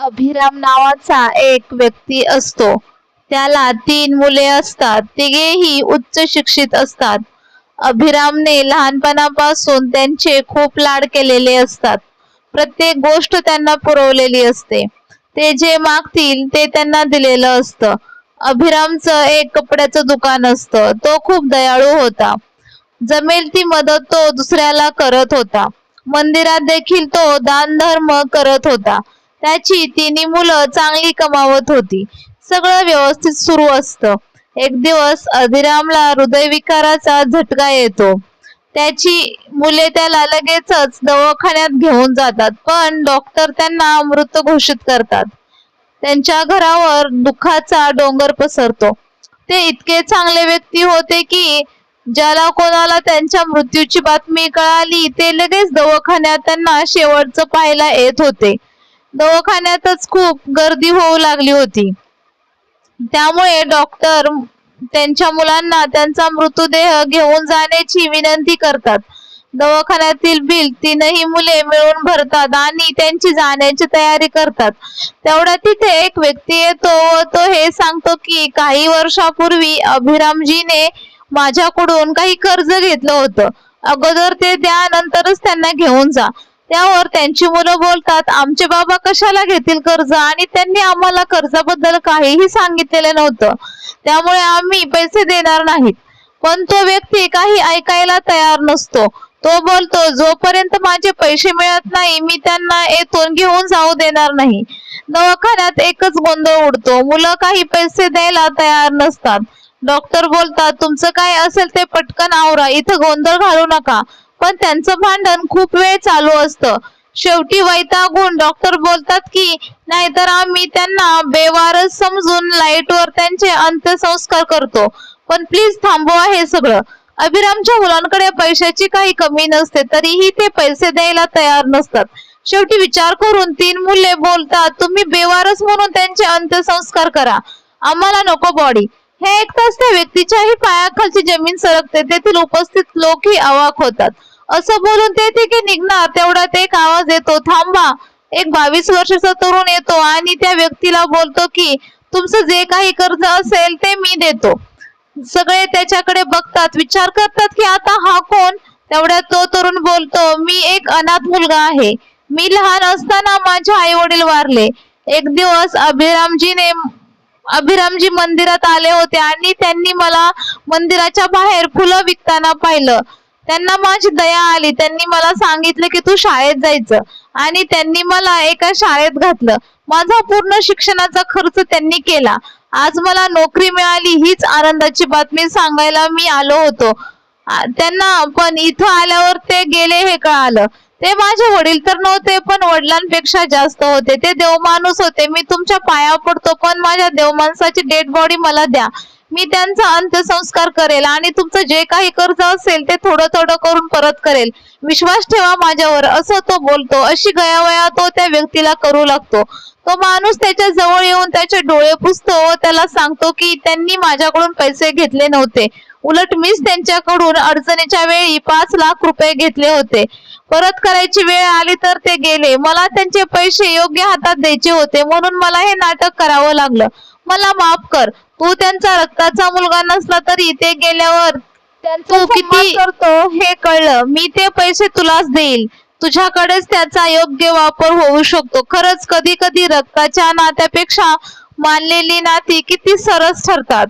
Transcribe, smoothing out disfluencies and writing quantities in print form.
अभिराम नावाचा एक व्यक्ती असतो. त्याला 3 मुले असतात. तिघेही उच्च शिक्षित असतात. अभिरामने लहानपणापासून त्यांचे खूप लाड केलेले असतात. प्रत्येक गोष्ट त्यांना पुरवलेली असते. ते जे मागतील ते त्यांना दिलेलं असतं. अभिरामचं एक कपड्याचं दुकान असतं. तो खूप दयाळू होता. जमेल ती मदत तो दुसऱ्याला करत होता. मंदिरात देखील तो दानधर्म करत होता. त्याची 3 मुलं चांगली कमावत होती. सगळं व्यवस्थित सुरू असतं. एक दिवस अभिरामला हृदयविकाराचा झटका येतो. त्याची मुले त्याला लगेचच दवाखान्यात घेऊन जातात, पण डॉक्टर त्यांना मृत घोषित करतात. त्यांच्या घरावर दुःखाचा डोंगर पसरतो. ते इतके चांगले व्यक्ती होते की ज्याला कोणाला त्यांच्या मृत्यूची बातमी कळाली ते लगेच दवाखान्यात त्यांना शेवटचं पाहायला येत होते. दवाखान्यातच खूप गर्दी होऊ लागली होती. त्यामुळे डॉक्टर त्यांच्या मुलांना त्यांचा मृतदेह घेऊन जाण्याची विनंती करतात. दवाखान्यातील बिल 3ही मुले मिळून भरतात आणि त्यांची जाण्याची तयारी करतात. तेवढ्या तिथे एक व्यक्ती येतो व तो हे सांगतो की काही वर्षापूर्वी अभिरामजीने माझ्याकडून काही कर्ज घेतलं होतं. अगोदर ते द्या, नंतरच त्यांना घेऊन जा. त्यावर त्यांची मुलं बोलतात, आमचे बाबा कशाला घेतील कर्ज, आणि त्यांनी आम्हाला कर्जाबद्दल काहीही सांगितलेलं नव्हतं, त्यामुळे आम्ही पैसे देणार नाहीत. पण तो व्यक्ती काही ऐकायला तयार नसतो. तो बोलतो, जोपर्यंत माझे पैसे मिळत नाही मी त्यांना येथून घेऊन जाऊ देणार नाही. दवाखान्यात एकच गोंधळ उडतो. मुलं काही पैसे द्यायला तयार नसतात. डॉक्टर बोलतात, तुमचं काय असेल ते पटकन आवरा, इथं गोंधळ घालू नका. पण त्यांचं भांडण खूप वेळ चालू असतं. शेवटी वैतागून डॉक्टर बोलतात की नाहीतर आम्ही त्यांना बेवारस समजून लाईटवर त्यांचे अंत्यसंस्कार करतो. पण प्लीज थांबवा हे सगळं. अभिरामच्या मुलांकडे पैशाची काही कमी नसते, तरीही ते पैसे द्यायला तयार नसतात. शेवटी विचार करून 3 मुले बोलतात, तुम्ही बेवारस म्हणून त्यांचे अंत्यसंस्कार करा, आम्हाला नको बॉडी. हे ऐकताच त्या व्यक्तीच्याही पायाखालची जमीन सरकते. तेथील उपस्थित लोकही अवाक होतात. असं बोलून ते तिघे निघणार तेवढ्यात एक आवाज येतो, थांबा. एक 22 वर्षाचा तरुण येतो आणि त्या व्यक्तीला बोलतो की तुमचं जे काही कर्ज असेल ते मी देतो. सगळे त्याच्याकडे बघतात, विचार करतात की आता हा कोण. तेवढ्यात तो तरुण बोलतो, मी एक अनाथ मुलगा आहे. मी लहान असताना माझे आई वडील वारले. एक दिवस अभिरामजी मंदिरात आले होते आणि त्यांनी मला मंदिराच्या बाहेर फुलं विकताना पाहिलं. त्यांना माझी दया आली. त्यांनी मला सांगितलं की तू शाळेत जायचं, आणि त्यांनी मला एका शाळेत घातलं. माझा पूर्ण शिक्षणाचा खर्च त्यांनी केला. आज मला नोकरी मिळाली हीच आनंदाची बातमी सांगायला मी आलो होतो त्यांना. पण इथं आल्यावर ते गेले हे कळालं. ते माझे वडील तर नव्हते, पण वडिलांपेक्षा जास्त होते. ते देवमाणूस होते. मी तुमच्या पाया पडतो, पण माझ्या देवमाणसाची डेड बॉडी मला द्या. मी त्यांचा अंत्यसंस्कार करेल आणि तुमचं जे काही कर्ज असेल ते थोडं थोडं करून परत करेल. विश्वास ठेवा माझ्यावर, असं तो बोलतो. अशी गयावया तो त्या व्यक्तीला करू लागतो. तो माणूस त्याच्या जवळ येऊन त्याचे डोळे पुसतो व त्याला सांगतो की त्यांनी माझ्याकडून पैसे घेतले नव्हते. उलट मीच त्यांच्याकडून अडचणीच्या वेळी 5 लाख रुपये घेतले होते. परत करायची वेळ आली तर ते गेले. मला त्यांचे पैसे योग्य हातात द्यायचे होते, म्हणून मला हे नाटक करावं लागलं. मला माफ कर. तू त्यांचा रक्ताचा मुलगा नसला तरी ते गेल्यावर तू किती करतो हे कळलं. मी ते पैसे तुलाच देईल. तुझ्याकडेच त्याचा योग्य वापर होऊ शकतो. खरंच कधी कधी रक्ताच्या नात्यापेक्षा मानलेली नाती किती सरस ठरतात.